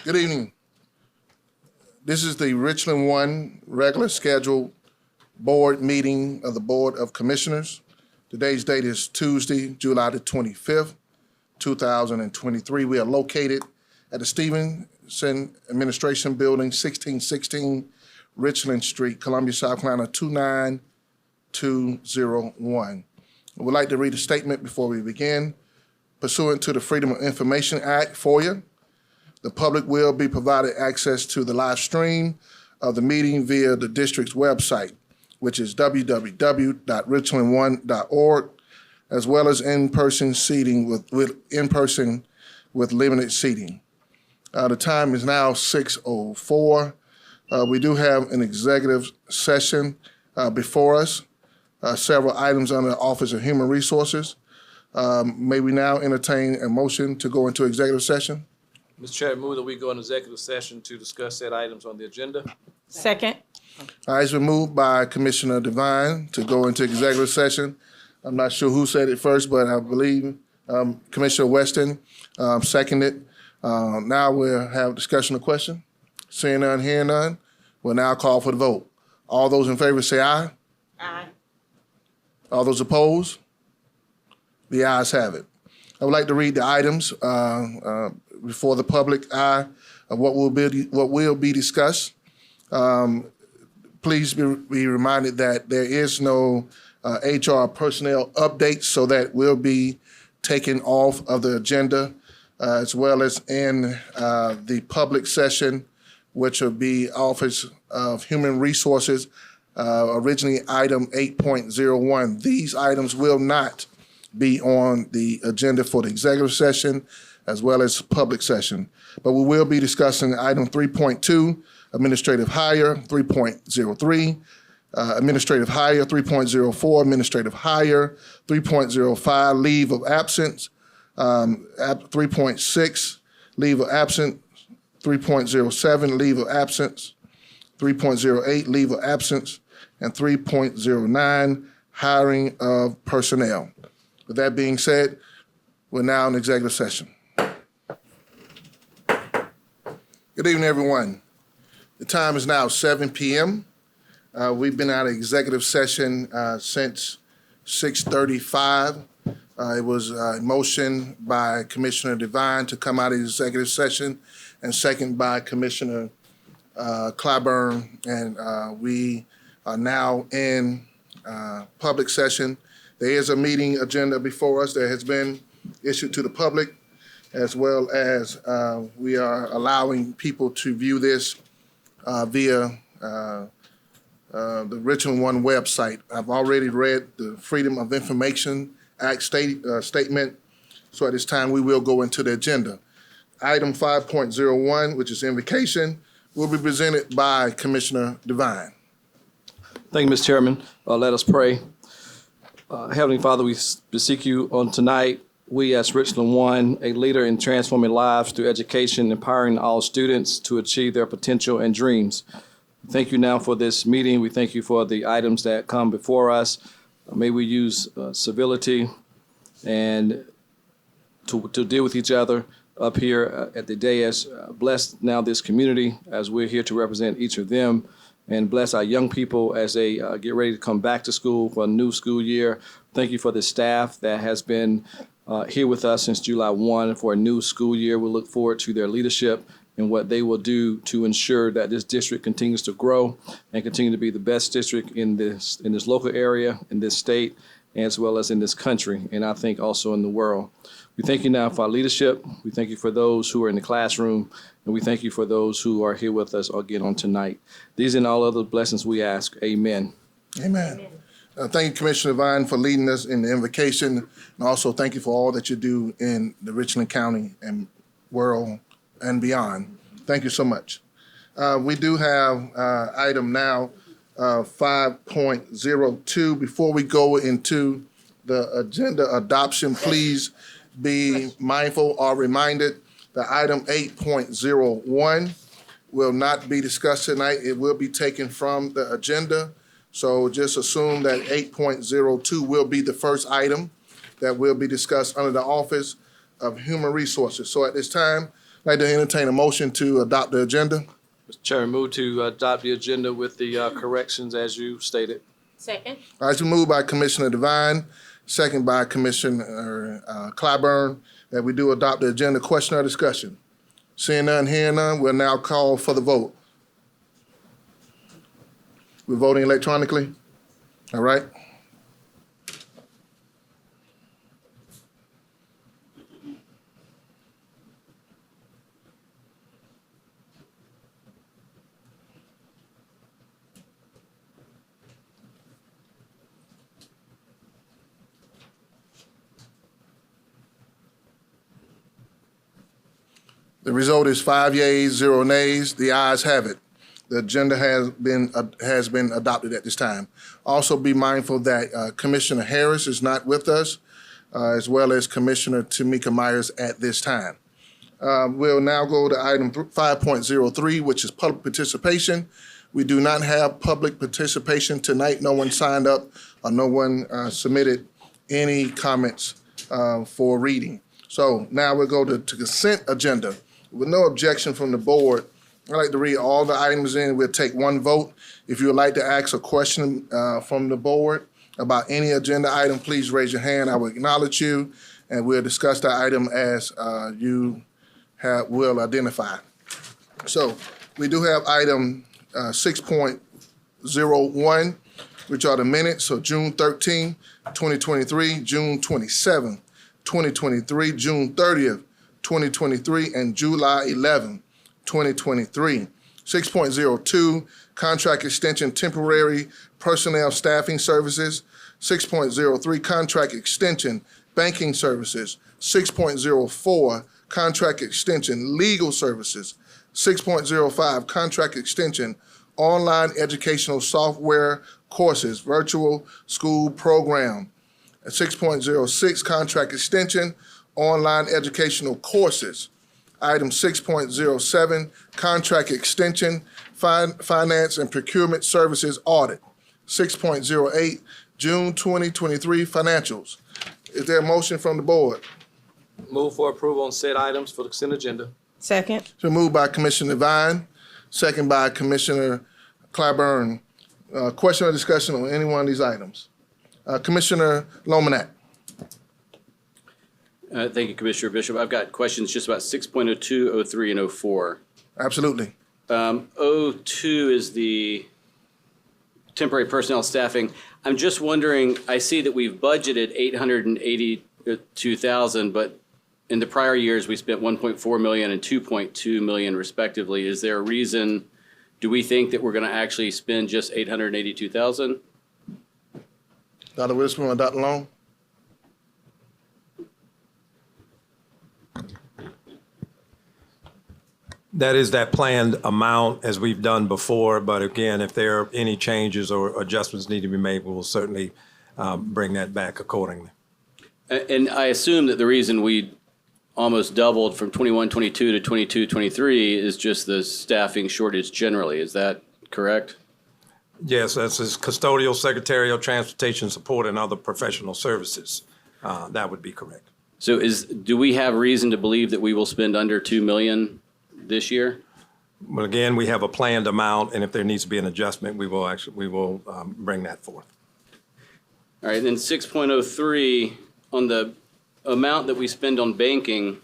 Good evening. This is the Richland 1 regular scheduled board meeting of the Board of Commissioners. Today's date is Tuesday, July the 25th, 2023. We are located at the Stevenson Administration Building, 1616 Richland Street, Columbia, South Carolina, 29201. I would like to read a statement before we begin. Pursuant to the Freedom of Information Act, FOIA, the public will be provided access to the live stream of the meeting via the district's website, which is www.richland1.org, as well as in-person seating with limited seating. The time is now 6:04. We do have an executive session before us. Several items under the Office of Human Resources. May we now entertain a motion to go into executive session? Mr. Chair, I move that we go into executive session to discuss said items on the agenda. Second. It's been moved by Commissioner Devine to go into executive session. I'm not sure who said it first, but I believe Commissioner Weston seconded. Now we'll have discussion or question. Seeing none, hearing none, we'll now call for the vote. All those in favor say aye. Aye. All those opposed? The ayes have it. I would like to read the items before the public eye of what will be discussed. Please be reminded that there is no HR personnel updates, so that will be taken off of the agenda, as well as in the public session, which will be Office of Human Resources, originally item 8.01. These items will not be on the agenda for the executive session as well as public session. But we will be discussing item 3.2, administrative hire, 3.03, administrative hire, 3.04, administrative hire, 3.05, leave of absence, 3.6, leave of absence, 3.07, leave of absence, 3.08, leave of absence, and 3.09, hiring of personnel. With that being said, we're now in executive session. Good evening, everyone. The time is now 7 p.m. We've been out of executive session since 6:35. It was a motion by Commissioner Devine to come out of executive session, and second by Commissioner Clyburn, and we are now in public session. There is a meeting agenda before us that has been issued to the public, as well as we are allowing people to view this via the Richland 1 website. I've already read the Freedom of Information Act statement, so at this time we will go into the agenda. Item 5.01, which is invocation, will be presented by Commissioner Devine. Thank you, Mr. Chairman. Let us pray. Heavenly Father, we beseech you on tonight. We as Richland 1, a leader in transforming lives through education, empowering all students to achieve their potential and dreams. Thank you now for this meeting. We thank you for the items that come before us. May we use civility and to deal with each other up here at the dais. Bless now this community as we're here to represent each of them, and bless our young people as they get ready to come back to school for a new school year. Thank you for the staff that has been here with us since July 1 for a new school year. We look forward to their leadership and what they will do to ensure that this district continues to grow and continue to be the best district in this local area, in this state, as well as in this country, and I think also in the world. We thank you now for our leadership. We thank you for those who are in the classroom, and we thank you for those who are here with us again on tonight. These and all other blessings we ask. Amen. Amen. Thank you, Commissioner Devine, for leading us in the invocation, and also thank you for all that you do in the Richland County and world and beyond. Thank you so much. We do have item now 5.02. Before we go into the agenda adoption, please be mindful or reminded that item 8.01 will not be discussed tonight. It will be taken from the agenda. So just assume that 8.02 will be the first item that will be discussed under the Office of Human Resources. So at this time, I'd like to entertain a motion to adopt the agenda. Mr. Chairman, move to adopt the agenda with the corrections as you stated. Second. All right, it's been moved by Commissioner Devine, second by Commissioner Clyburn, that we do adopt the agenda. Question or discussion? Seeing none, hearing none, we'll now call for the vote. We're voting electronically? All right. The result is 5 yeas, 0 nays. The ayes have it. The agenda has been adopted at this time. Also be mindful that Commissioner Harris is not with us, as well as Commissioner Tamika Myers at this time. We'll now go to item 5.03, which is public participation. We do not have public participation tonight. No one signed up or no one submitted any comments for reading. So now we'll go to consent agenda. With no objection from the board, I'd like to read all the items in. We'll take one vote. If you would like to ask a question from the board about any agenda item, please raise your hand. I will acknowledge you, and we'll discuss the item as you will identify. So we do have item 6.01, which are the minutes. So June 13, 2023, June 27, 2023, June 30th, 2023, and July 11, 2023. 6.02, contract extension temporary personnel staffing services. 6.03, contract extension banking services. 6.04, contract extension legal services. 6.05, contract extension online educational software courses, virtual school program. 6.06, contract extension online educational courses. Item 6.07, contract extension, finance and procurement services audit. 6.08, June 2023 financials. Is there a motion from the board? Move for approval on said items for the consent agenda. Second. It's been moved by Commissioner Devine, second by Commissioner Clyburn. Question or discussion on any one of these items? Commissioner Lomanak. Thank you, Commissioner Bishop. I've got questions just about 6.02, 03, and 04. Absolutely. 02 is the temporary personnel staffing. I'm just wondering, I see that we've budgeted $882,000, but in the prior years, we spent $1.4 million and $2.2 million respectively. Is there a reason, do we think that we're going to actually spend just $882,000? Dr. Witherspoon or Dr. Long? That is that planned amount as we've done before, but again, if there are any changes or adjustments need to be made, we will certainly bring that back accordingly. And I assume that the reason we almost doubled from 21-22 to 22-23 is just the staffing shortage generally. Is that correct? Yes, that's his custodial, secretarial, transportation support, and other professional services. That would be correct. So do we have reason to believe that we will spend under $2 million this year? But again, we have a planned amount, and if there needs to be an adjustment, we will bring that forth. All right, then 6.03, on the amount that we spend on banking,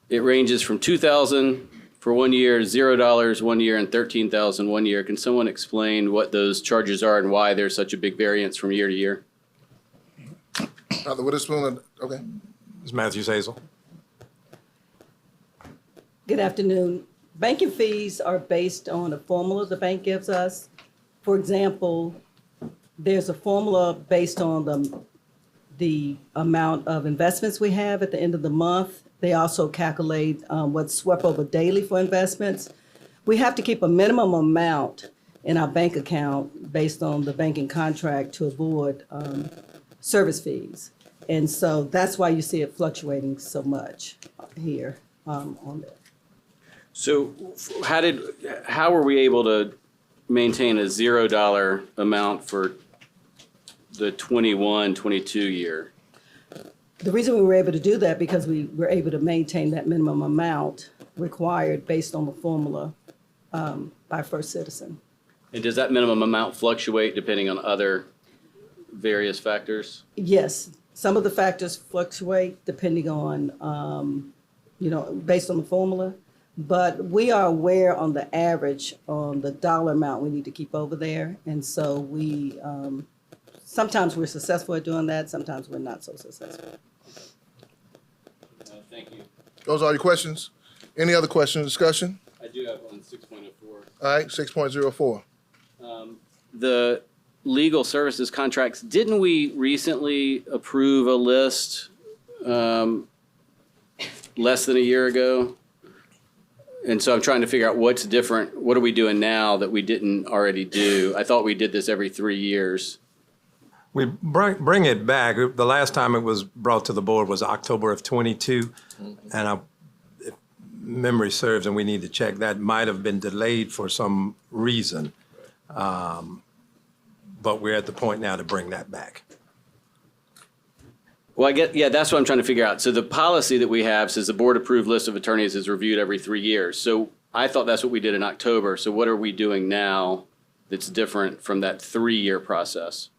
it ranges from $2,000 for 1 year, $0 1 year, and $13,000 1 year. Can someone explain what those charges are and why there's such a big variance from year to year? Dr. Witherspoon, okay. Ms. Matthews Hazel. Good afternoon. Banking fees are based on a formula the bank gives us. For example, there's a formula based on the amount of investments we have at the end of the month. They also calculate what's swept over daily for investments. We have to keep a minimum amount in our bank account based on the banking contract to avoid service fees. And so that's why you see it fluctuating so much here on that. So how were we able to maintain a $0 amount for the 21-22 year? The reason we were able to do that because we were able to maintain that minimum amount required based on the formula by First Citizen. And does that minimum amount fluctuate depending on other various factors? Yes, some of the factors fluctuate depending on, based on the formula. But we are aware on the average on the dollar amount we need to keep over there. And so we, sometimes we're successful at doing that, sometimes we're not so successful. Thank you. Those are your questions. Any other questions, discussion? I do have on 6.04. All right, 6.04. The legal services contracts, didn't we recently approve a list less than a year ago? And so I'm trying to figure out what's different. What are we doing now that we didn't already do? I thought we did this every 3 years. We bring it back. The last time it was brought to the board was October of '22, and if memory serves, and we need to check, that might have been delayed for some reason. But we're at the point now to bring that back. Well, that's what I'm trying to figure out. So the policy that we have says the board-approved list of attorneys is reviewed every 3 years. So I thought that's what we did in October. So what are we doing now that's different from that 3-year process?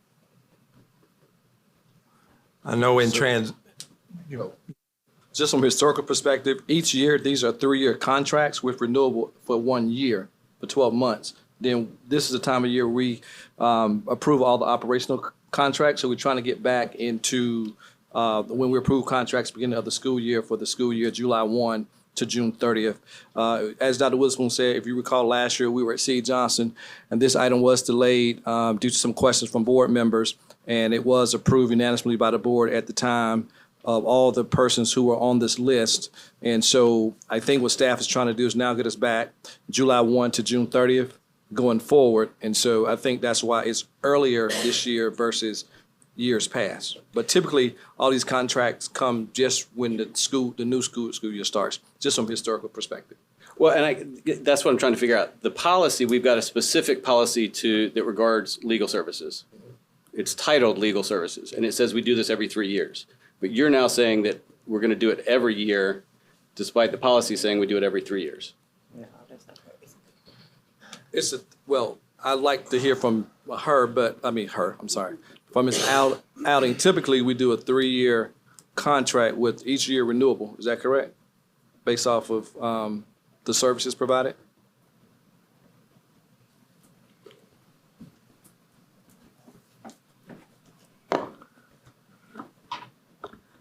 I know Just from a historical perspective, each year, these are 3-year contracts with renewable for 1 year, for 12 months. Then this is the time of year we approve all the operational contracts. So we're trying to get back into when we approve contracts beginning of the school year for the school year, July 1 to June 30th. As Dr. Witherspoon said, if you recall last year, we were at C. Johnson, and this item was delayed due to some questions from board members, and it was approved unanimously by the board at the time of all the persons who were on this list. And so I think what staff is trying to do is now get us back July 1 to June 30th going forward. And so I think that's why it's earlier this year versus years past. But typically, all these contracts come just when the new school year starts, just from a historical perspective. Well, and that's what I'm trying to figure out. The policy, we've got a specific policy that regards legal services. It's titled legal services, and it says we do this every 3 years. But you're now saying that we're going to do it every year, despite the policy saying we do it every 3 years. I'd like to hear from from Ms. Outing. Typically, we do a 3-year contract with each year renewable. Is that correct? Based off of the services provided?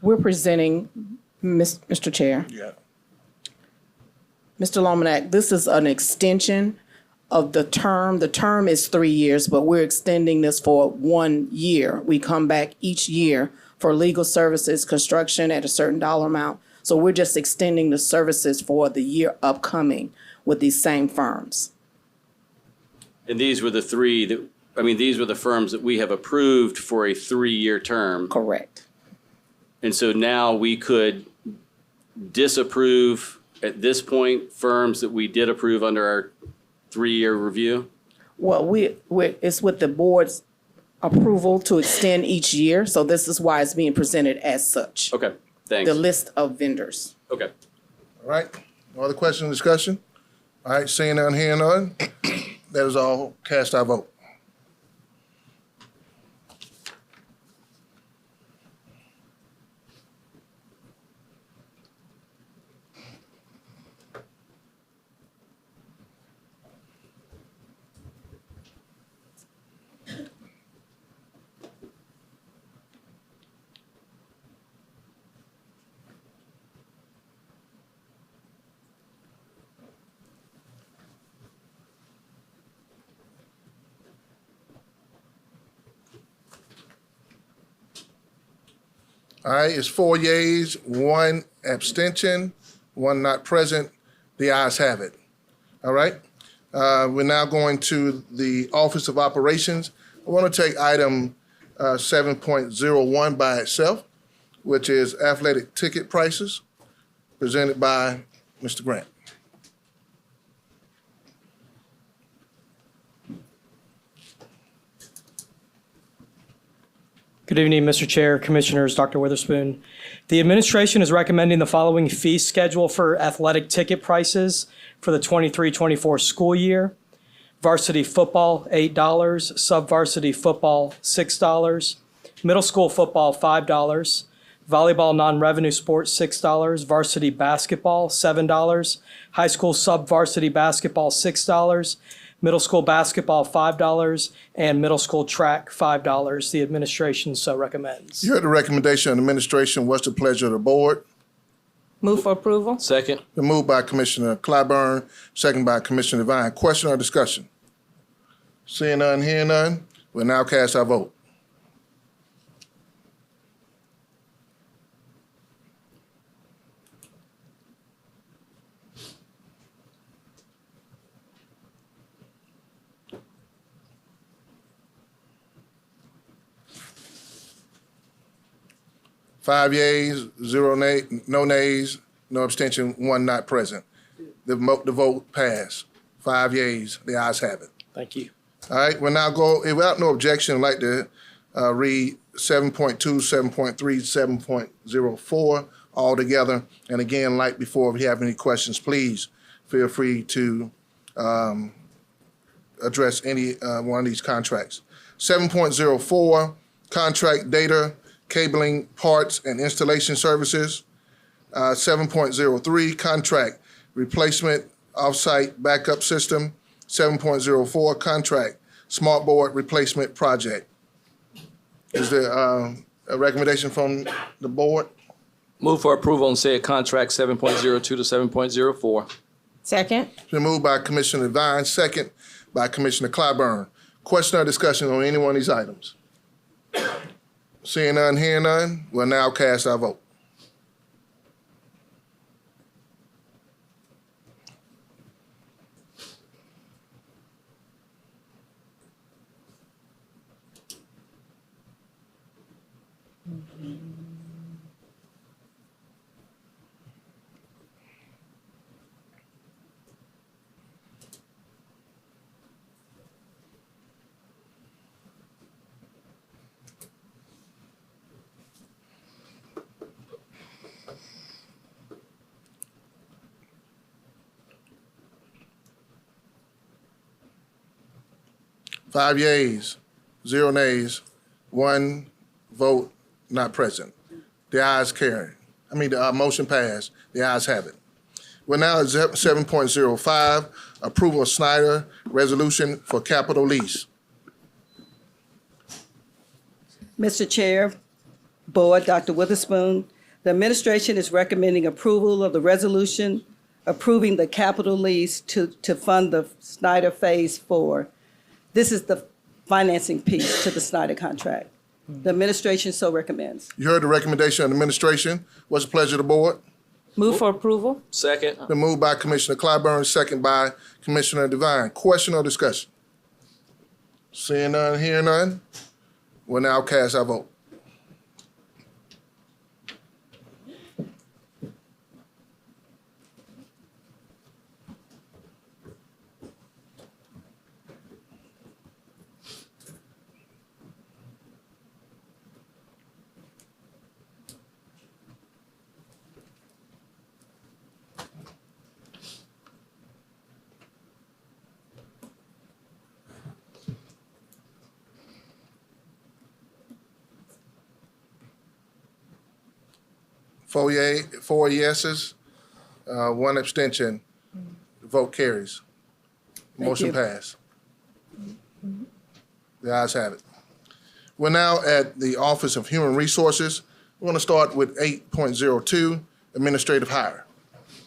We're presenting, Mr. Chair. Yeah. Mr. Lomanak, this is an extension of the term. The term is 3 years, but we're extending this for 1 year. We come back each year for legal services, construction at a certain dollar amount. So we're just extending the services for the year upcoming with these same firms. And these were the these were the firms that we have approved for a 3-year term. Correct. And so now we could disapprove at this point firms that we did approve under our 3-year review? Well, it's with the board's approval to extend each year. So this is why it's being presented as such. Okay, thanks. The list of vendors. Okay. All right. No other questions, discussion? All right, seeing none, hearing none. That is all. Cast our vote. All right, it's 4 yeas, 1 abstention, 1 not present. The ayes have it. All right. We're now going to the Office of Operations. I want to take item 7.01 by itself, which is athletic ticket prices, presented by Mr. Grant. Good evening, Mr. Chair, Commissioners, Dr. Witherspoon. The administration is recommending the following fee schedule for athletic ticket prices for the 23-24 school year. Varsity football, $8, sub-varsity football, $6, middle school football, $5, volleyball non-revenue sports, $6, varsity basketball, $7, high school sub-varsity basketball, $6, middle school basketball, $5, and middle school track, $5. The administration so recommends. You heard the recommendation of the administration. What's the pleasure of the board? Move for approval? Second. Been moved by Commissioner Clyburn, second by Commissioner Devine. Question or discussion? Seeing none, hearing none, we'll now cast our vote. Five yeas, no nays, no abstention, one not present. The vote passed. 5 yeas, the ayes have it. Thank you. All right, we'll now go, without no objection, I'd like to read 7.2, 7.3, 7.04 all together. And again, like before, if you have any questions, please feel free to address any one of these contracts. 7.04, contract data, cabling, parts, and installation services. 7.03, contract replacement off-site backup system. 7.04, contract smart board replacement project. Is there a recommendation from the board? Move for approval on said contract 7.02 to 7.04. Second? It's been moved by Commissioner Devine, second by Commissioner Clyburn. Question or discussion on any one of these items? Seeing none, hearing none, we'll now cast our vote. Five yeas, 0 nays, 1 vote not present. The ayes carry. The motion passed. The ayes have it. We're now at 7.05, approval of Snyder resolution for capital lease. Mr. Chair, Board, Dr. Witherspoon, the administration is recommending approval of the resolution approving the capital lease to fund the Snyder Phase 4. This is the financing piece to the Snyder contract. The administration so recommends. You heard the recommendation of the administration. What's the pleasure of the board? Move for approval? Second. Been moved by Commissioner Clyburn, second by Commissioner Devine. Question or discussion? Seeing none, hearing none, we'll now cast our vote. Four yeses, 1 abstention. The vote carries. Motion you. passed. The ayes have it. We're now at the Office of Human Resources. We're going to start with 8.02, administrative hire.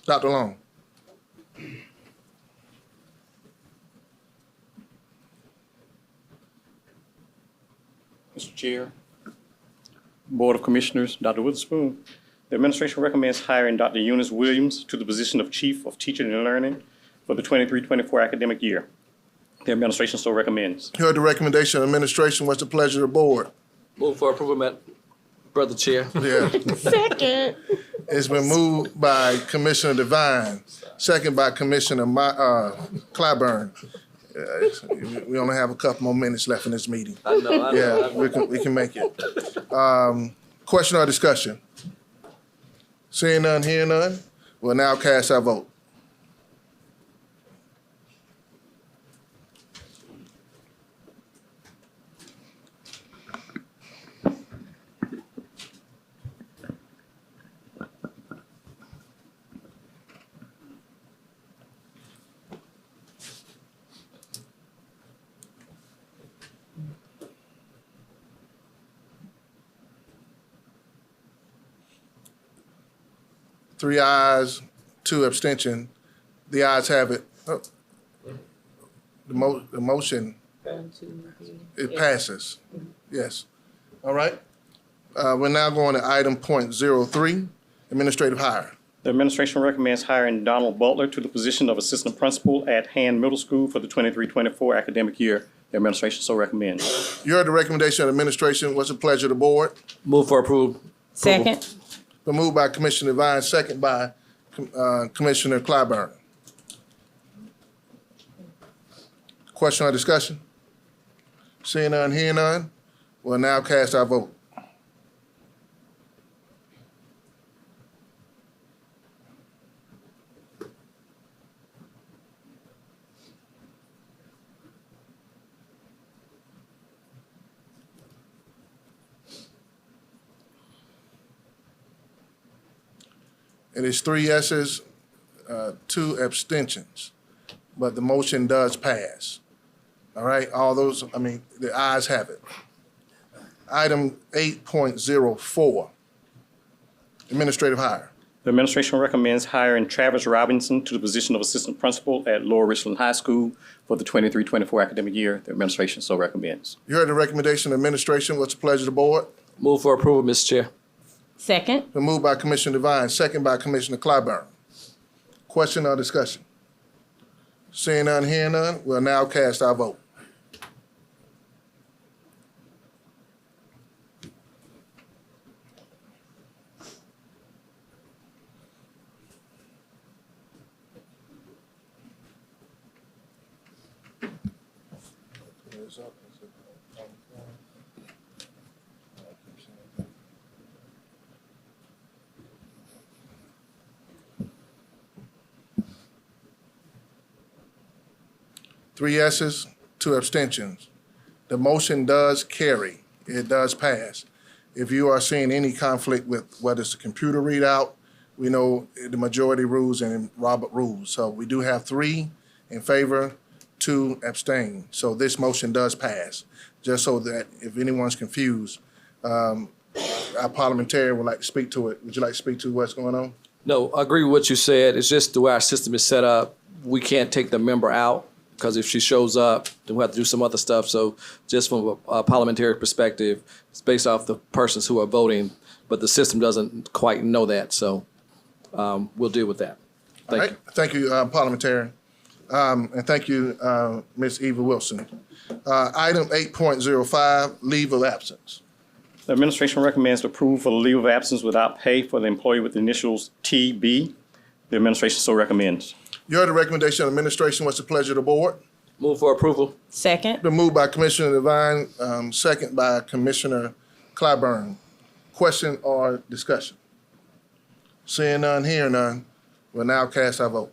Dr. Long. Mr. Chair, Board of Commissioners, Dr. Witherspoon, the administration recommends hiring Dr. Eunice Williams to the position of Chief of Teaching and Learning for the 23-24 academic year. The administration so recommends. You heard the recommendation of the administration. What's the pleasure of the board? Move for approval, Brother Chair. Yeah. Second. It's been moved by Commissioner Devine, second by Commissioner Clyburn. We only have a couple more minutes left in this meeting. I know. Yeah, we can make it. Question or discussion? Seeing none, hearing none, we'll now cast our vote. Three ayes, two abstention. The ayes have it. Oh. The motion, it passes. Yes. All right. We're now going to item .03, administrative hire. The administration recommends hiring Donald Butler to the position of assistant principal at Hand Middle School for the 23-24 academic year. The administration so recommends. You heard the recommendation of the administration. What's the pleasure of the board? Move for approval. Second. Been moved by Commissioner Devine, second by Commissioner Clyburn. Question or discussion? Seeing none, hearing none, we'll now cast our vote. It is 3 yeses, 2 abstentions, but the motion does pass. All right, all those, the ayes have it. Item 8.04, administrative hire. The administration recommends hiring Travis Robinson to the position of assistant principal at Lower Richland High School for the 23-24 academic year. The administration so recommends. You heard the recommendation of the administration. What's the pleasure of the board? Move for approval, Mr. Chair. Second. Been moved by Commissioner Devine, second by Commissioner Clyburn. Question or discussion? Seeing none, hearing none, we'll now cast our vote. Three yeses, 2 abstentions. The motion does carry. It does pass. If you are seeing any conflict with whether it's a computer readout, we know the majority rules and Robert rules. So we do have 3 in favor, 2 abstain. So this motion does pass. Just so that if anyone's confused, our parliamentarian would like to speak to it. Would you like to speak to what's going on? No, I agree with what you said. It's just the way our system is set up. We can't take the member out because if she shows up, then we'll have to do some other stuff. So just from a parliamentary perspective, it's based off the persons who are voting, but the system doesn't quite know that. So we'll deal with that. Thank you. Thank you, parliamentarian. And thank you, Ms. Eva Wilson. Item 8.05, leave of absence. The administration recommends approval for the leave of absence without pay for the employee with the initials TB. The administration so recommends. You heard the recommendation of the administration. What's the pleasure of the board? Move for approval. Second. Been moved by Commissioner Devine, second by Commissioner Clyburn. Question or discussion? Seeing none, hearing none, we'll now cast our vote.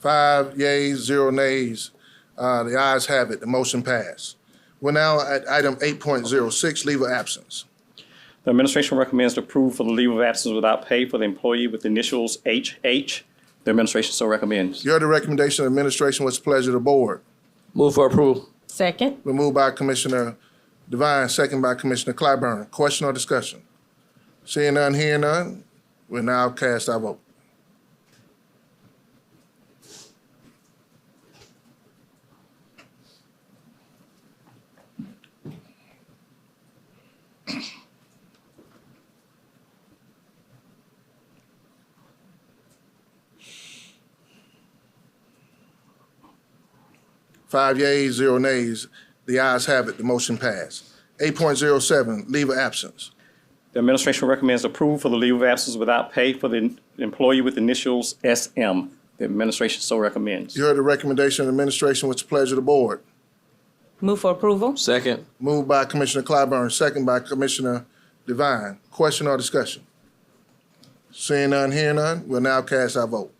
Five yeas, 0 nays. The ayes have it. The motion passed. We're now at item 8.06, leave of absence. The administration recommends approval for the leave of absence without pay for the employee with the initials HH. The administration so recommends. You heard the recommendation of the administration. What's the pleasure of the board? Move for approval. Second. Been moved by Commissioner Devine, second by Commissioner Clyburn. Question or discussion? Seeing none, hearing none, we'll now cast our vote. 5 yeas, 0 nays. The ayes have it. The motion passed. 8.07, leave of absence. The administration recommends approval for the leave of absence without pay for the employee with initials SM. The administration so recommends. You heard the recommendation of the administration. What's the pleasure of the board? Move for approval? Second. Moved by Commissioner Clyburn, second by Commissioner Devine. Question or discussion? Seeing none, hearing none, we'll now cast our vote.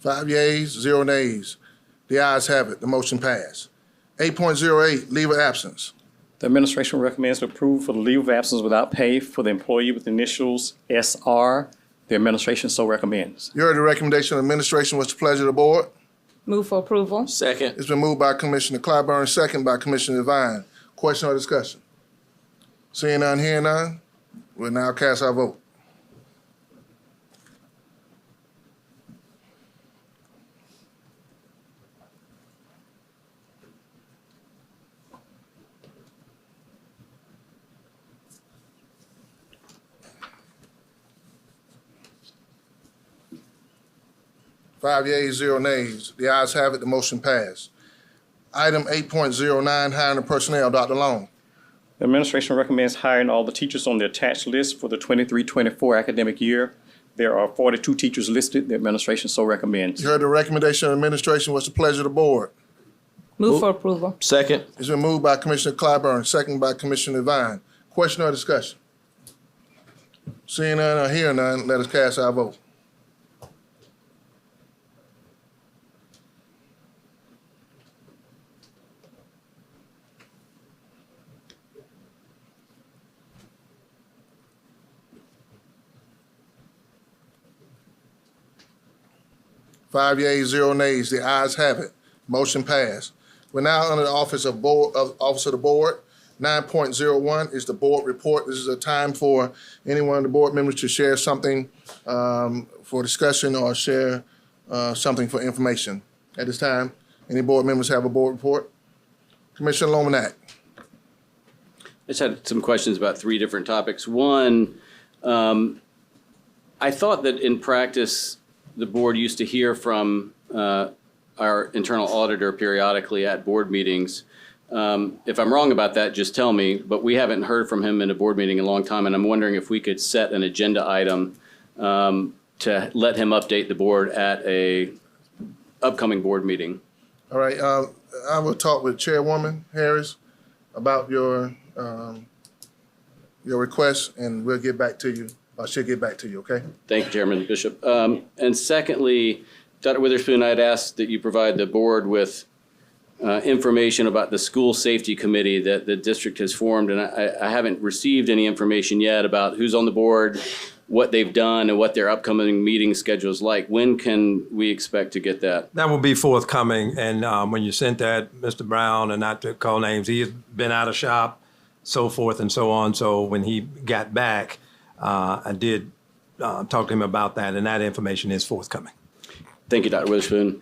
Five yeas, 0 nays. The ayes have it. The motion passed. 8.08, leave of absence. The administration recommends approval for the leave of absence without pay for the employee with initials SR. The administration so recommends. You heard the recommendation of the administration. What's the pleasure of the board? Move for approval? Second. It's been moved by Commissioner Clyburn, second by Commissioner Devine. Question or discussion? Seeing none, hearing none, we'll now cast our vote. Five yeas, 0 nays. The ayes have it. The motion passed. Item 8.09, hiring the personnel. Dr. Long. The administration recommends hiring all the teachers on the attached list for the 23-24 academic year. There are 42 teachers listed. The administration so recommends. You heard the recommendation of the administration. What's the pleasure of the board? Move for approval? Second. It's been moved by Commissioner Clyburn, second by Commissioner Devine. Question or discussion? Seeing none or hearing none, let us cast our vote. Five yeas, 0 nays. The ayes have it. Motion passed. We're now under the office of the board. 9.01 is the board report. This is a time for any one of the board members to share something for discussion or share something for information. At this time, any board members have a board report? Commissioner Lomanak. I just had some questions about 3 different topics. One, I thought that in practice, the board used to hear from our internal auditor periodically at board meetings. If I'm wrong about that, just tell me, but we haven't heard from him in a board meeting in a long time, and I'm wondering if we could set an agenda item to let him update the board at a upcoming board meeting. All right, I will talk with Chairwoman Harris about your request, and we'll get back to you. She'll get back to you, okay? Thank you, Chairman Bishop. And secondly, Dr. Witherspoon, I'd asked that you provide the board with information about the school safety committee that the district has formed, and I haven't received any information yet about who's on the board, what they've done, and what their upcoming meeting schedule is like. When can we expect to get that? That will be forthcoming, and when you sent that, Mr. Brown, and not to call names, he has been out of shop, so forth and so on, so when he got back, I did talk to him about that, and that information is forthcoming. Thank you, Dr. Witherspoon.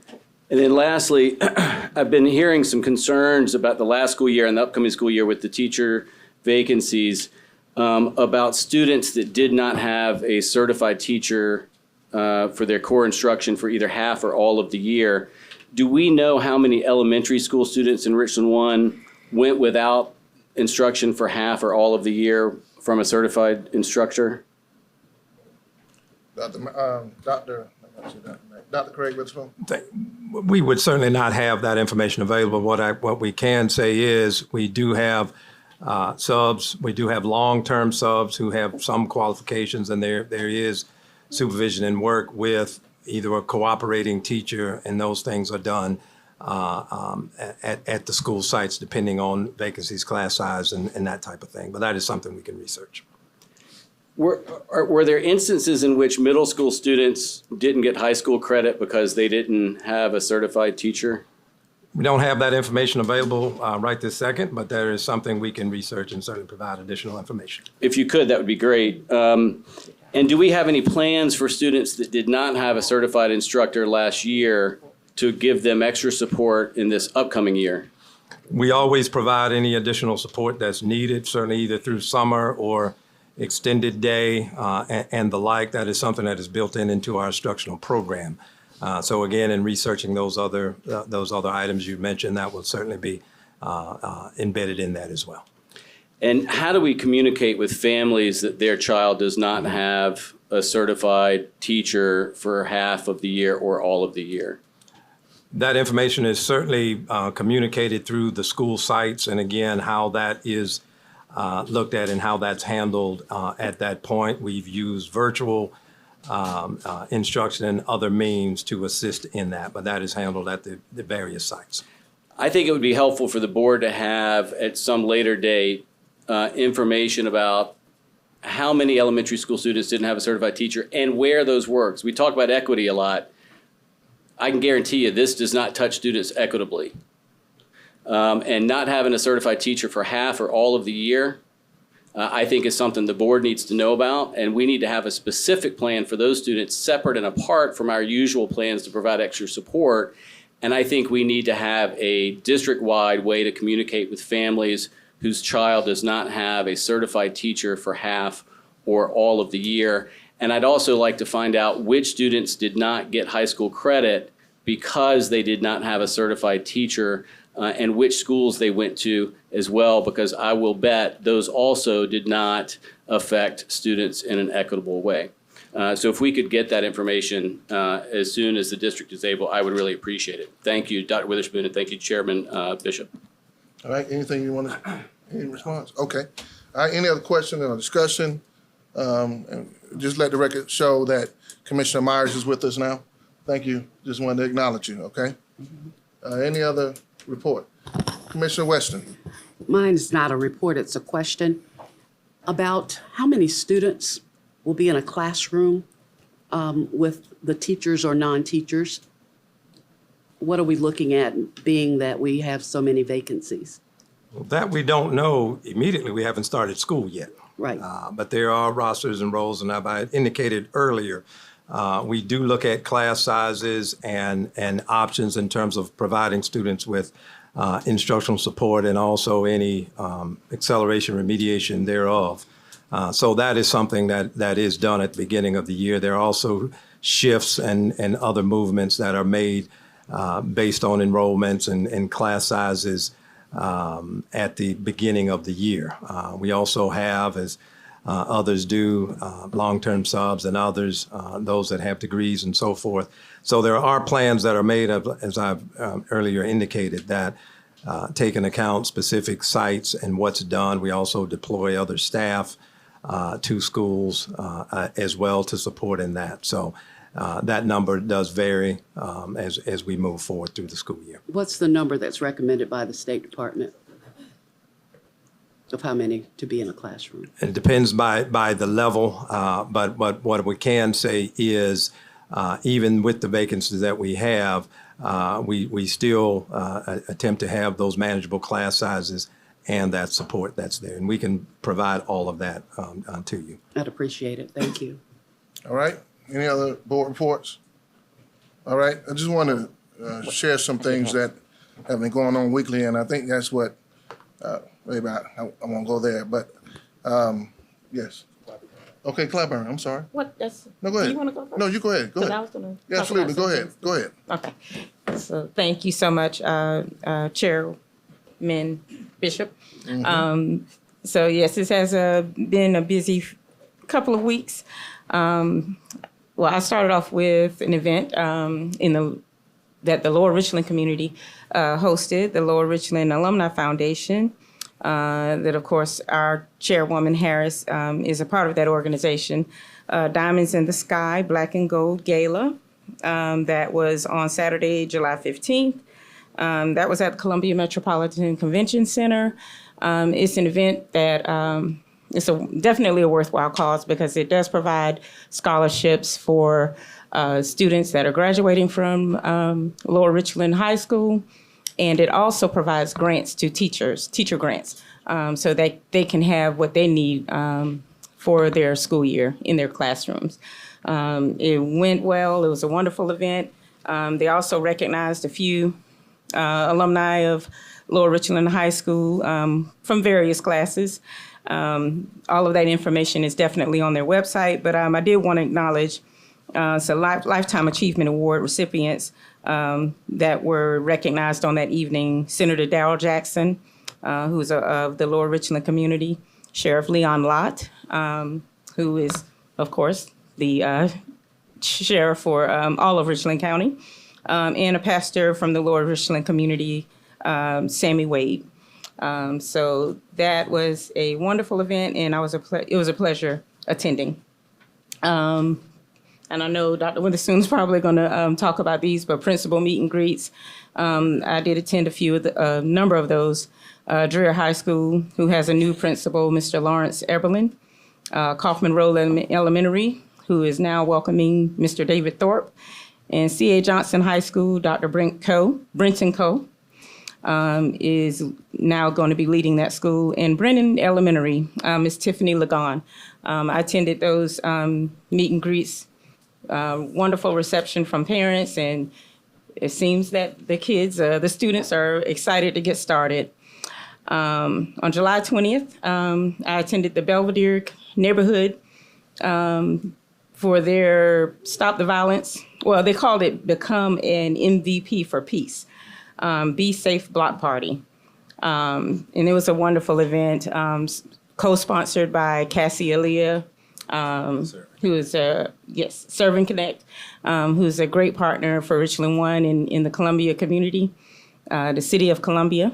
And then lastly, I've been hearing some concerns about the last school year and the upcoming school year with the teacher vacancies about students that did not have a certified teacher for their core instruction for either half or all of the year. Do we know how many elementary school students in Richland 1 went without instruction for half or all of the year from a certified instructor? Dr. Craig Witherspoon. We would certainly not have that information available. What we can say is we do have subs, we do have long-term subs who have some qualifications, and there is supervision and work with either a cooperating teacher, and those things are done at the school sites depending on vacancies, class size, and that type of thing. But that is something we can research. Were there instances in which middle school students didn't get high school credit because they didn't have a certified teacher? We don't have that information available right this second, but there is something we can research and certainly provide additional information. If you could, that would be great. And do we have any plans for students that did not have a certified instructor last year to give them extra support in this upcoming year? We always provide any additional support that's needed, certainly either through summer or extended day and the like. That is something that is built into our instructional program. So again, in researching those other items you mentioned, that will certainly be embedded in that as well. And how do we communicate with families that their child does not have a certified teacher for half of the year or all of the year? That information is certainly communicated through the school sites, and again, how that is looked at and how that's handled at that point. We've used virtual instruction and other means to assist in that, but that is handled at the various sites. I think it would be helpful for the board to have at some later date information about how many elementary school students didn't have a certified teacher and where those works. We talk about equity a lot. I can guarantee you this does not touch students equitably. And not having a certified teacher for half or all of the year, I think is something the board needs to know about, and we need to have a specific plan for those students separate and apart from our usual plans to provide extra support. And I think we need to have a district-wide way to communicate with families whose child does not have a certified teacher for half or all of the year. And I'd also like to find out which students did not get high school credit because they did not have a certified teacher, and which schools they went to as well, because I will bet those also did not affect students in an equitable way. So if we could get that information as soon as the district is able, I would really appreciate it. Thank you, Dr. Witherspoon, and thank you, Chairman Bishop. All right, anything you want to, any response? Okay. All right, any other question or discussion? And just let the record show that Commissioner Myers is with us now. Thank you. Just wanted to acknowledge you, okay? Any other report? Commissioner Weston. Mine is not a report, it's a question about how many students will be in a classroom with the teachers or non-teachers. What are we looking at, being that we have so many vacancies? That we don't know immediately. We haven't started school yet. Right. But there are rosters and roles, and as I indicated earlier, we do look at class sizes and options in terms of providing students with instructional support and also any acceleration remediation thereof. So that is something that is done at the beginning of the year. There are also shifts and other movements that are made based on enrollments and class sizes at the beginning of the year. We also have, as others do, long-term subs and others, those that have degrees and so forth. So there are plans that are made, as I've earlier indicated, that take into account specific sites and what's done. We also deploy other staff to schools as well to support in that. So that number does vary as we move forward through the school year. What's the number that's recommended by the State Department of how many to be in a classroom? It depends by the level, but what we can say is even with the vacancies that we have, we still attempt to have those manageable class sizes and that support that's there. And we can provide all of that to you. I'd appreciate it. Thank you. All right, any other board reports? All right, I just want to share some things that have been going on weekly, and I think that's what, maybe I won't go there, but yes. Okay, Claiborne, I'm sorry. What, that's. No, go ahead. Do you want to go first? No, you go ahead, go 'Cause I ahead. was gonna Yeah, talk absolutely, about go some ahead, things. go ahead. Okay, so thank you so much, Chairman Bishop. So yes, this has been a busy couple of weeks. Well, I started off with an event that the Lower Richland community hosted, the Lower Richland Alumni Foundation. That, of course, our chairwoman Harris is a part of that organization. Diamonds in the Sky, Black and Gold Gala. That was on Saturday, July 15th. That was at the Columbia Metropolitan Convention Center. It's an event that it's definitely a worthwhile cause because it does provide scholarships for students that are graduating from Lower Richland High School, and it also provides grants to teachers, teacher grants, so that they can have what they need for their school year in their classrooms. It went well. It was a wonderful event. They also recognized a few alumni of Lower Richland High School from various classes. All of that information is definitely on their website, but I did want to acknowledge some Lifetime Achievement Award recipients that were recognized on that evening. Senator Darrell Jackson, who's of the Lower Richland community, Sheriff Leon Lott, who is, of course, the sheriff for all of Richland County, and a pastor from the Lower Richland community, Sammy Wade. So that was a wonderful event, and it was a pleasure attending. And I know Dr. Witherspoon's probably going to talk about these, but principal meet and greets, I did attend a number of those. Dreher High School, who has a new principal, Mr. Lawrence Eberlin. Kaufman Road Elementary, who is now welcoming Mr. David Thorpe. And C.A. Johnson High School, Dr. Brenton Coe, is now going to be leading that school. And Brennan Elementary, Ms. Tiffany Lagon. I attended those meet and greets, wonderful reception from parents, and it seems that the students are excited to get started. On July 20th, I attended the Belvedere neighborhood for their Stop the Violence. Well, they called it Become an MVP for Peace. Be Safe Block Party. And it was a wonderful event, co-sponsored by Cassie Aaliyah, who is Servant Connect, who's a great partner for Richland One in the Columbia community, the City of Columbia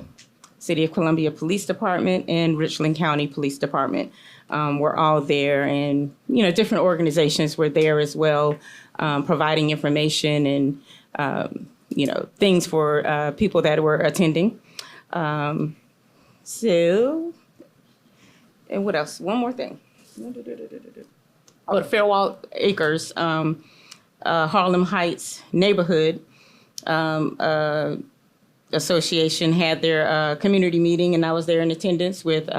Police Department, and Richland County Police Department. Were all there, and different organizations were there as well, providing information and things for people that were attending. So, and what else? One more thing. Oh, the Fairwalk Acres, Harlem Heights neighborhood association had their community meeting, and I was there in attendance with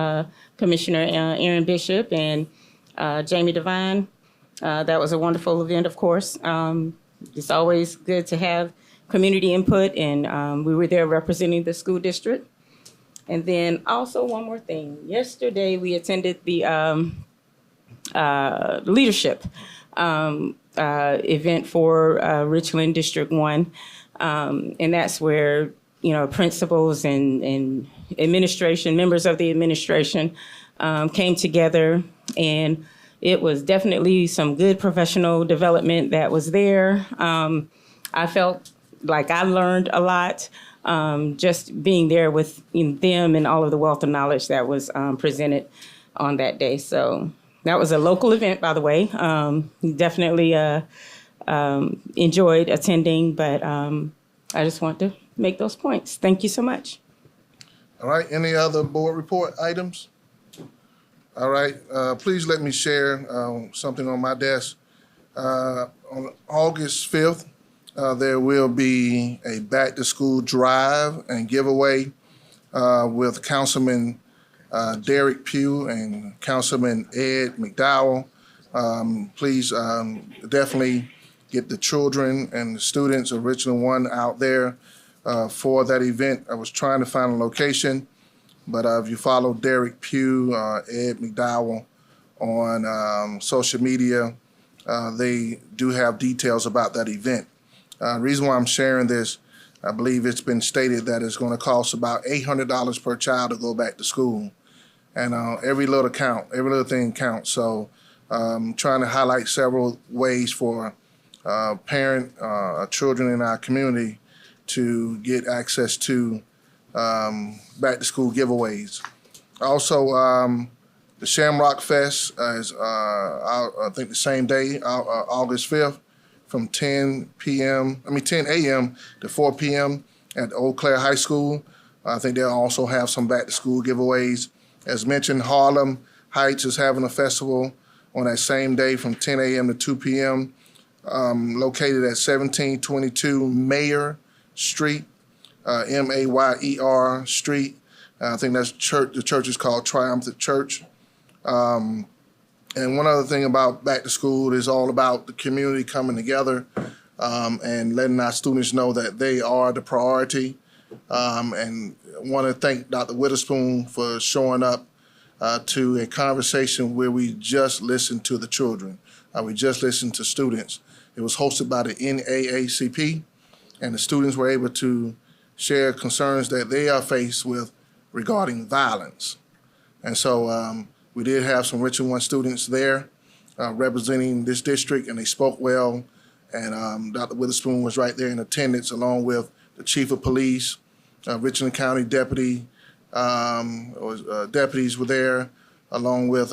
Commissioner Aaron Bishop and Jamie Devine. That was a wonderful event, of course. It's always good to have community input, and we were there representing the school district. And then also one more thing. Yesterday, we attended the leadership event for Richland District 1, and that's where principals and administration, members of the administration came together, and it was definitely some good professional development that was there. I felt like I learned a lot just being there with them and all of the wealth of knowledge that was presented on that day. So that was a local event, by the way. Definitely enjoyed attending, but I just want to make those points. Thank you so much. All right, any other board report items? All right, please let me share something on my desk. On August 5th, there will be a back-to-school drive and giveaway with Councilman Derek Pugh and Councilman Ed McDowell. Please definitely get the children and the students of Richland One out there for that event. I was trying to find a location, but if you follow Derek Pugh, Ed McDowell on social media, they do have details about that event. The reason why I'm sharing this, I believe it's been stated that it's going to cost about $800 per child to go back to school. And every little thing counts. So I'm trying to highlight several ways for children in our community to get access to back to school giveaways. Also, the Shamrock Fest is, I think, the same day, August 5th, from 10 a.m. to 4 p.m. at Eau Claire High School. I think they'll also have some back to school giveaways. As mentioned, Harlem Heights is having a festival on that same day from 10 a.m. to 2 p.m., located at 1722 Mayer Street, Mayer Street. I think that's church. The church is called Triumphant Church. And one other thing about back to school is all about the community coming together and letting our students know that they are the priority. And I want to thank Dr. Witherspoon for showing up to a conversation where we just listened to the children. We just listened to students. It was hosted by the NAACP, and the students were able to share concerns that they are faced with regarding violence. And so we did have some Richland 1 students there representing this district, and they spoke well. And Dr. Witherspoon was right there in attendance, along with the chief of police, Richland County deputies were there, along with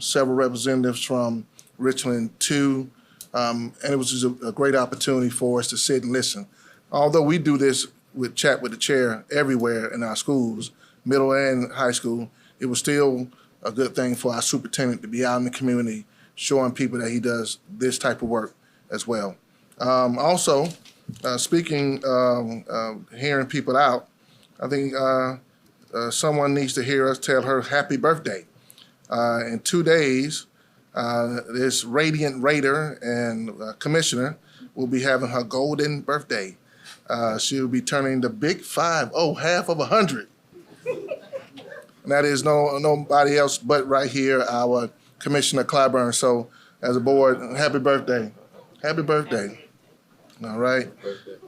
several representatives from Richland 2. And it was just a great opportunity for us to sit and listen. Although we do this with Chat with the Chair everywhere in our schools, middle and high school, it was still a good thing for our superintendent to be out in the community showing people that he does this type of work as well. Also, speaking of hearing people out, I think someone needs to hear us tell her happy birthday. In 2 days, this radiant Raider and commissioner will be having her golden birthday. She'll be turning the big 50, half of 100. And that is nobody else but right here, our Commissioner Clyburn. So as a board, happy birthday. Happy birthday. All right.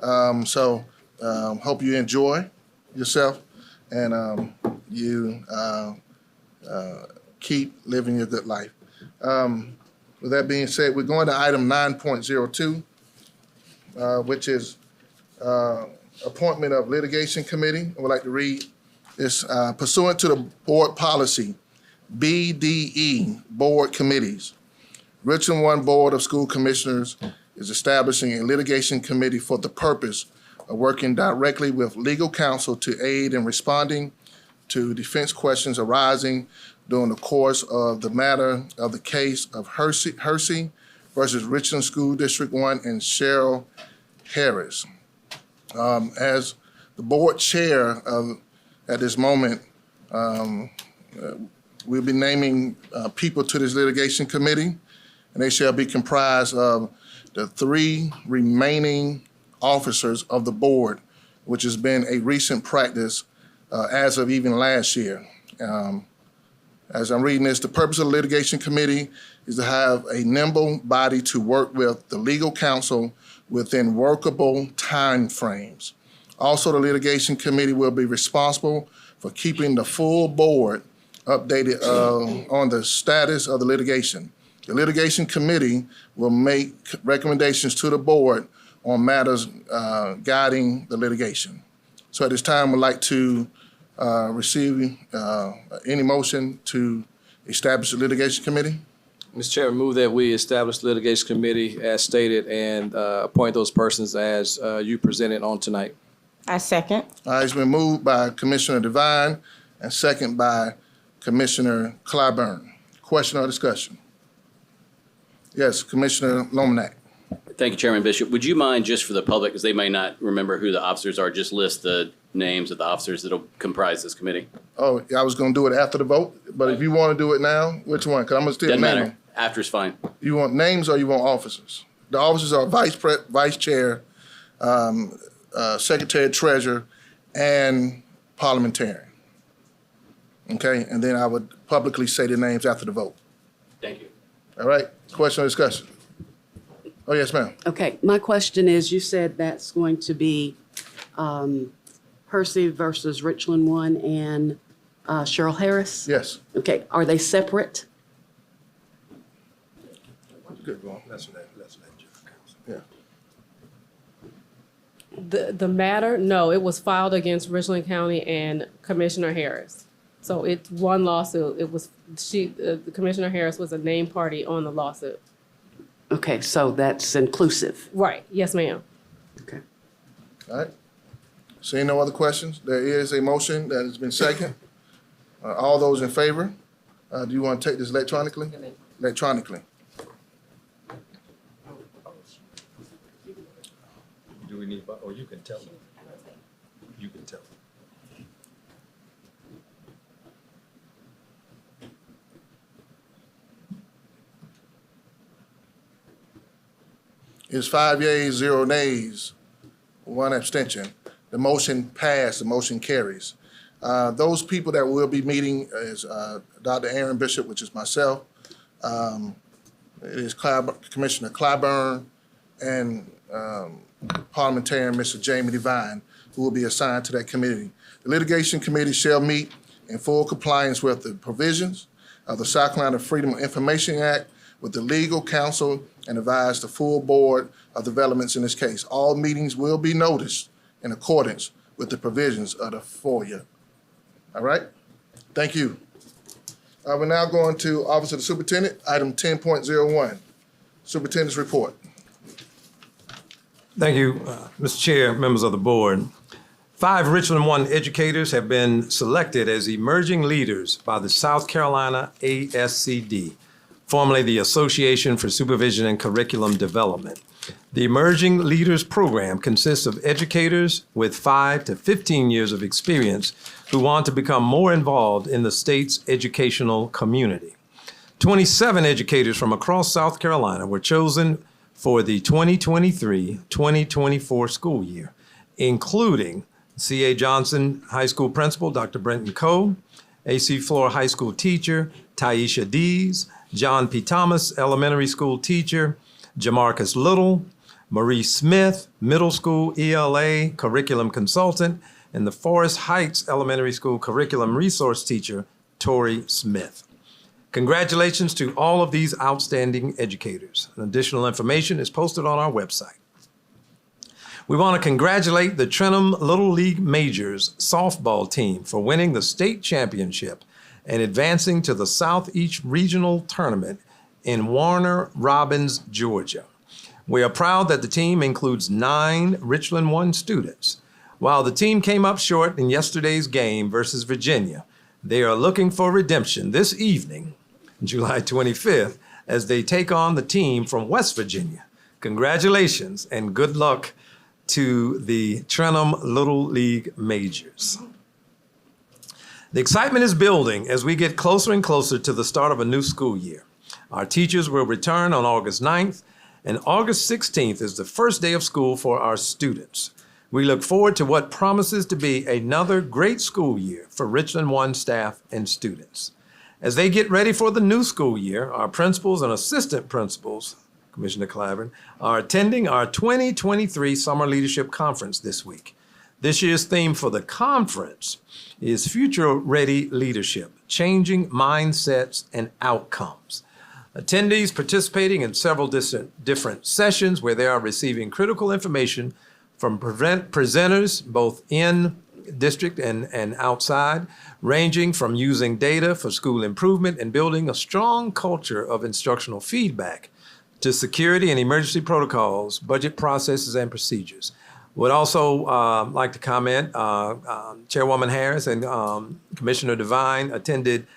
Hope you enjoy yourself and you keep living your good life. With that being said, we're going to item 9.02, which is appointment of litigation committee. I would like to read this. Pursuant to the board policy, BDE, board committees, Richland 1 Board of School Commissioners is establishing a litigation committee for the purpose of working directly with legal counsel to aid in responding to defense questions arising during the course of the matter of the case of Hersey versus Richland School District 1 and Cheryl Harris. As the board chair at this moment, we'll be naming people to this litigation committee, and they shall be comprised of the 3 remaining officers of the board, which has been a recent practice as of even last year. As I'm reading this, the purpose of the litigation committee is to have a nimble body to work with the legal counsel within workable time frames. Also, the litigation committee will be responsible for keeping the full board updated on the status of the litigation. The litigation committee will make recommendations to the board on matters guiding the litigation. So at this time, we'd like to receive any motion to establish a litigation committee. Mr. Chairman, move that we establish the litigation committee as stated and appoint those persons as you presented on tonight. I second. It's been moved by Commissioner Devine and second by Commissioner Clyburn. Question or discussion? Yes, Commissioner Lomanak. Thank you, Chairman Bishop. Would you mind, just for the public, because they may not remember who the officers are, just list the names of the officers that will comprise this committee? Oh, I was going to do it after the vote, but if you want to do it now, which one? Because I'm going to still Doesn't name matter. them. After's fine. You want names or you want officers? The officers are vice chair, secretary treasurer, and parliamentarian. Okay, and then I would publicly say the names after the vote. Thank you. All right, question or discussion? Oh, yes, ma'am. Okay, my question is, you said that's going to be Hersey versus Richland 1 and Cheryl Harris? Yes. Okay, are they separate? Good going. Let's let Jeff counsel. Yeah. The matter, no, it was filed against Richland County and Commissioner Harris. So it's one lawsuit. It was, the Commissioner Harris was a named party on the lawsuit. Okay, so that's inclusive. Right, yes, ma'am. Okay. All right. Seeing no other questions, there is a motion that has been seconded. All those in favor? Do you want to take this electronically? Electronically. Do we need, or you can tell them. You can tell them. It's 5 yeas, 0 nays, 1 abstention. The motion passed, the motion carries. Those people that will be meeting is Dr. Aaron Bishop, which is myself. It is Commissioner Clyburn and Parliamentarian Mr. Jamie Devine, who will be assigned to that committee. The litigation committee shall meet in full compliance with the provisions of the South Carolina Freedom of Information Act with the legal counsel and advise the full board of developments in this case. All meetings will be noticed in accordance with the provisions of the FOIA. All right? Thank you. We're now going to Office of the Superintendent, item 10.01, Superintendent's Report. Thank you, Mr. Chair, members of the board. 5 Richland 1 educators have been selected as emerging leaders by the South Carolina ASCD, formerly the Association for Supervision and Curriculum Development. The Emerging Leaders Program consists of educators with 5 to 15 years of experience who want to become more involved in the state's educational community. 27 educators from across South Carolina were chosen for the 2023-2024 school year, including C.A. Johnson High School Principal, Dr. Brenton Coe, A.C. Flora High School Teacher, Taisha Dees, John P. Thomas Elementary School Teacher, Jamarcus Little, Marie Smith, Middle School ELA Curriculum Consultant, and the Forest Heights Elementary School Curriculum Resource Teacher, Tori Smith. Congratulations to all of these outstanding educators. Additional information is posted on our website. We want to congratulate the Trenholm Little League Majors softball team for winning the state championship and advancing to the Southeast Regional Tournament in Warner Robins, Georgia. We are proud that the team includes 9 Richland 1 students. While the team came up short in yesterday's game versus Virginia, they are looking for redemption this evening, July 25th, as they take on the team from West Virginia. Congratulations and good luck to the Trenholm Little League Majors. The excitement is building as we get closer and closer to the start of a new school year. Our teachers will return on August 9th, and August 16th is the first day of school for our students. We look forward to what promises to be another great school year for Richland 1 staff and students. As they get ready for the new school year, our principals and assistant principals, Commissioner Clyburn, are attending our 2023 Summer Leadership Conference this week. This year's theme for the conference is Future Ready Leadership, Changing Mindsets and Outcomes. Attendees participating in several different sessions where they are receiving critical information from presenters both in district and outside, ranging from using data for school improvement and building a strong culture of instructional feedback to security and emergency protocols, budget processes, and procedures. Would also like to comment, Chairwoman Harris and Commissioner Devine attended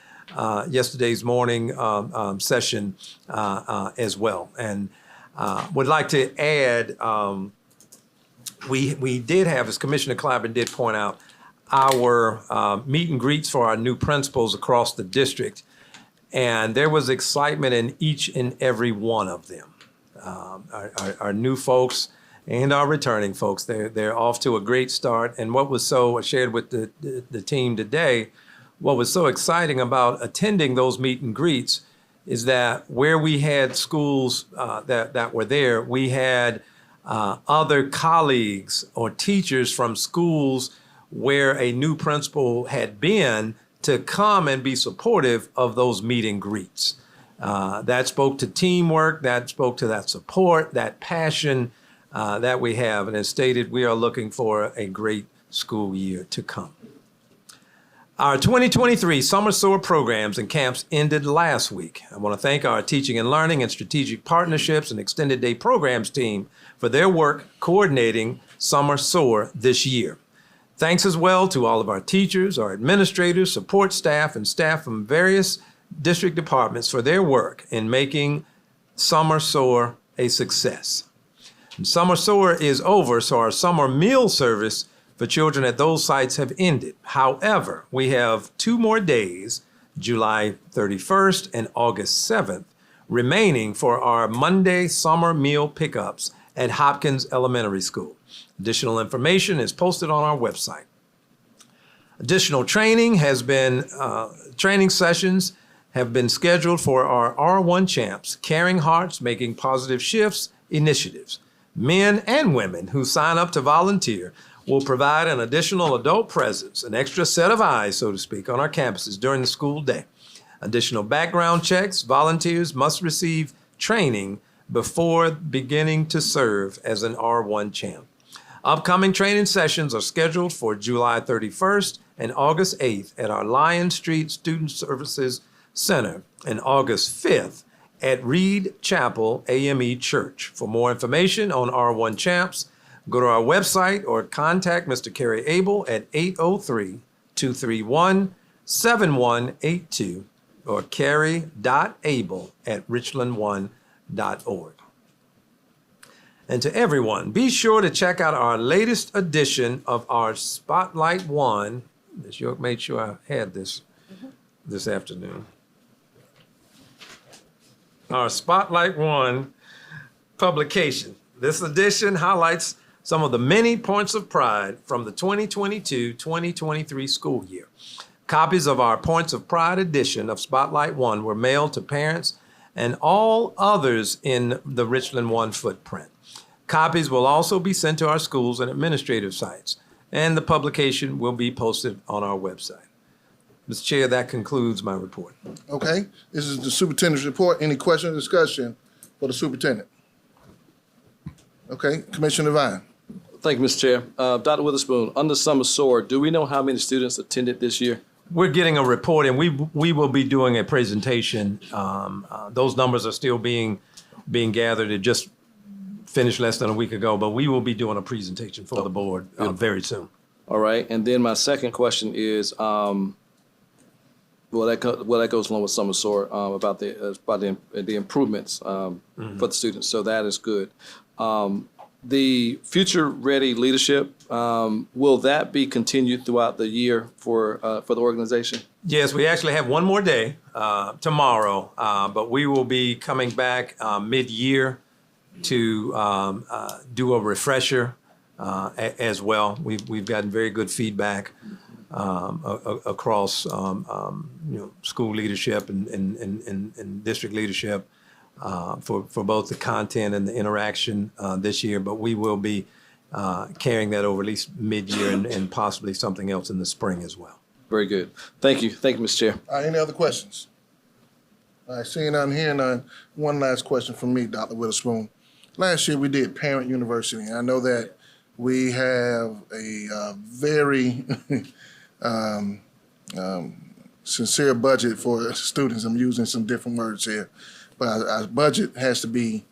yesterday's morning session as well. And would like to add, we did have, as Commissioner Clyburn did point out, our meet and greets for our new principals across the district. And there was excitement in each and every one of them. Our new folks and our returning folks, they're off to a great start. And what was so, I shared with the team today, what was so exciting about attending those meet and greets is that where we had schools that were there, we had other colleagues or teachers from schools where a new principal had been to come and be supportive of those meet and greets. That spoke to teamwork, that spoke to that support, that passion that we have. And as stated, we are looking for a great school year to come. Our 2023 Summer SOAR programs and camps ended last week. I want to thank our Teaching and Learning and Strategic Partnerships and Extended Day Programs team for their work coordinating Summer SOAR this year. Thanks as well to all of our teachers, our administrators, support staff, and staff from various district departments for their work in making Summer SOAR a success. And Summer SOAR is over, so our summer meal service for children at those sites have ended. However, we have 2 more days, July 31st and August 7th, remaining for our Monday summer meal pickups at Hopkins Elementary School. Additional information is posted on our website. Additional training sessions have been scheduled for our R1 Champs, Caring Hearts Making Positive Shifts initiatives. Men and women who sign up to volunteer will provide an additional adult presence, an extra set of eyes, so to speak, on our campuses during the school day. Additional background checks, volunteers must receive training before beginning to serve as an R1 Champ. Upcoming training sessions are scheduled for July 31st and August 8th at our Lion Street Student Services Center and August 5th at Reed Chapel AME Church. For more information on R1 Champs, go to our website or contact Mr. Kerry Abel at 803-231-7182 or kerry.abel@richland1.org. And to everyone, be sure to check out our latest edition of our Spotlight One. Ms. York made sure I had this afternoon. Our Spotlight One publication. This edition highlights some of the many points of pride from the 2022-2023 school year. Copies of our Points of Pride edition of Spotlight One were mailed to parents and all others in the Richland One footprint. Copies will also be sent to our schools and administrative sites, and the publication will be posted on our website. Mr. Chair, that concludes my report. Okay, this is the superintendent's report. Any question or discussion for the superintendent? Okay, Commissioner Devine. Thank you, Mr. Chair. Dr. Witherspoon, under Summer SOAR, do we know how many students attended this year? We're getting a report, and we will be doing a presentation. Those numbers are still being gathered. It just finished less than a week ago, but we will be doing a presentation for the board very soon. All right, and then my second question is, that goes along with Summer SOAR about the improvements for the students. So that is good. The Future Ready Leadership, will that be continued throughout the year for the organization? Yes, we actually have one more day tomorrow, but we will be coming back mid-year to do a refresher as well. We've gotten very good feedback across school leadership and district leadership for both the content and the interaction this year, but we will be carrying that over at least mid-year and possibly something else in the spring as well. Very good. Thank you. Thank you, Mr. Chair. Any other questions? All right, seeing none, hearing none, one last question from me, Dr. Witherspoon. Last year we did Parent University. I know that we have a very sincere budget for students. I'm using some different words here, but our budget has to be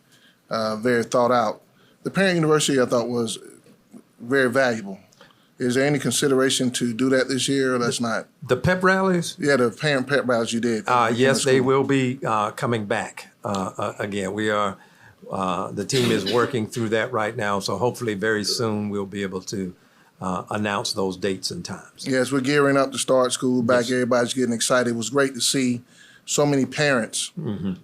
very thought out. The Parent University I thought was very valuable. Is there any consideration to do that this year, or that's not? The pep rallies? Yeah, the parent pep rallies you did. Yes, they will be coming back again. We are, the team is working through that right now, so hopefully very soon we'll be able to announce those dates and times. Yes, we're gearing up to start school back. Yes. Everybody's getting excited. It was great to see so many parents, being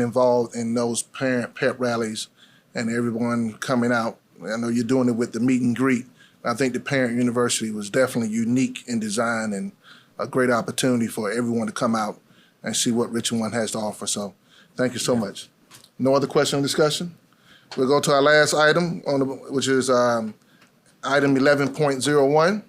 involved in those parent pep rallies and everyone coming out. I know you're doing it with the meet and greet. I think the Parent University was definitely unique in design and a great opportunity for everyone to come out and see what Richland One has to offer. So thank you so much. No other question or discussion? We'll go to our last item, which is item 11.01.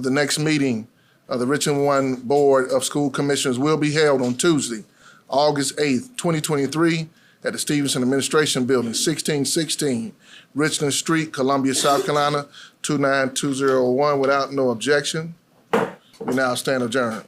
The next meeting of the Richland One Board of School Commissioners will be held on Tuesday, August 8th, 2023, at the Stevenson Administration Building, 1616 Richland Street, Columbia, South Carolina, 29201. Without no objection, we now stand adjourned.